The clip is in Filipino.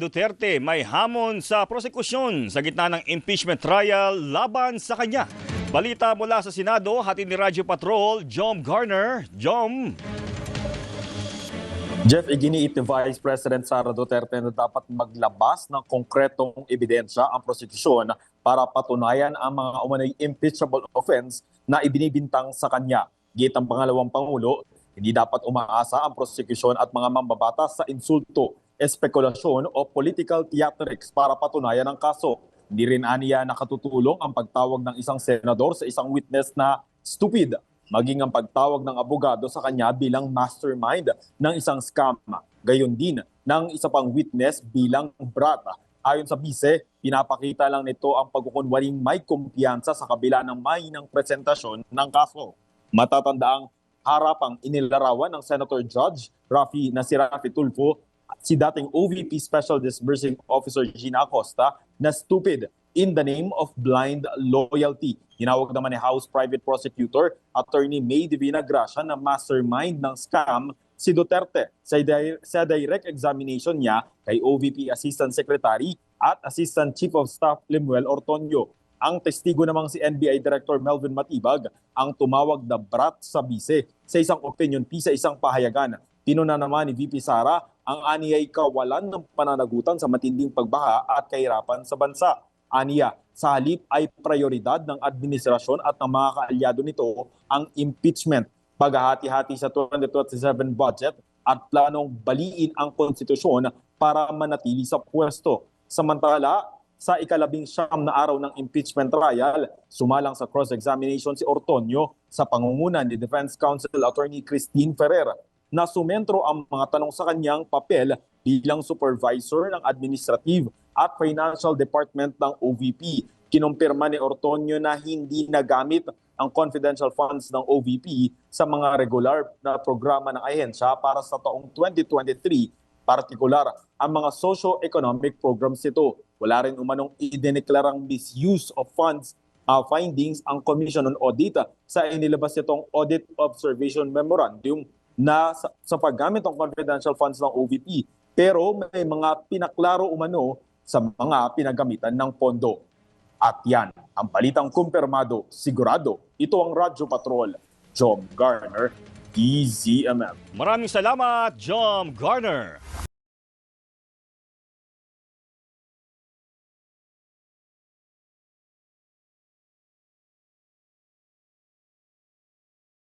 Duterte may hamon sa prosekusyon sa gitna ng impeachment trial laban sa kanya. Balita mula sa Senado, hatid ni Radyo Patrol, Jom Garner. Jom. Jeff, iginiit ni Vice President Sara Duterte na dapat maglabas ng konkretong ebidensya ang prosekusyon para patunayan ang mga umano'y impeachable offense na ibinibintang sa kanya. Git ang pangalawang Pangulo, hindi dapat umaasa ang prosekusyon at mga mambabatas sa insulto, espekulasyon o political theatrics para patunayan ang kaso. Hindi rin aniya nakatutulong ang pagtawag ng isang senador sa isang witness na stupid, maging ang pagtawag ng abogado sa kanya bilang mastermind ng isang scam. Gayon din ng isa pang witness bilang brat. Ayon sa bise, pinapakita lang nito ang pagkukunwaring may kumpiyansa sa kabila ng mahinang presentasyon ng kaso. Matatandaang harapang inilarawan ng Senator Judge Rafi Tulfo si dating OVP Special Disbursing Officer Gina Acosta na stupid in the name of blind loyalty. Tinawag naman ni House Private Prosecutor Attorney May Divina Gracia na mastermind ng scam si Duterte sa direct examination niya kay OVP Assistant Secretary at Assistant Chief of Staff Lemuel Ortonio. Ang testigo namang si NBI Director Melvin Matibag ang tumawag na brat sa bise sa isang opinion piece sa isang pahayagan. Tinuna naman ni VP Sara ang aniyay kawalan ng pananagutan sa matinding pagbaha at kahirapan sa bansa. Aniya, sa halip ay prioridad ng administrasyon at ng mga kaalyado nito ang impeachment, paghahati-hati sa 2027 budget at planong baliin ang konstitusyon para manatili sa pwesto. Samantala, sa ika-19 na araw ng impeachment trial, sumalang sa cross-examination si Ortonio sa pangungunan ni Defense Counsel Attorney Christine Ferrer na sumentro ang mga tanong sa kanyang papel bilang supervisor ng administrative at financial department ng OVP. Kinumpirma ni Ortonio na hindi nagamit ang confidential funds ng OVP sa mga regular na programa ng ahensya para sa taong 2023, partikular ang mga socio-economic programs nito. Wala rin umanong idineklarang misuse of funds findings ang Commission on Audit sa inilabas nitong Audit Observation Memorandum na sa paggamit ng confidential funds ng OVP, pero may mga pinaklaro umano sa mga pinagamitan ng pondo. At yan, ang balitang kumpirmado, sigurado. Ito ang Radyo Patrol, Jom Garner, DZMM. Maraming salamat, Jom Garner.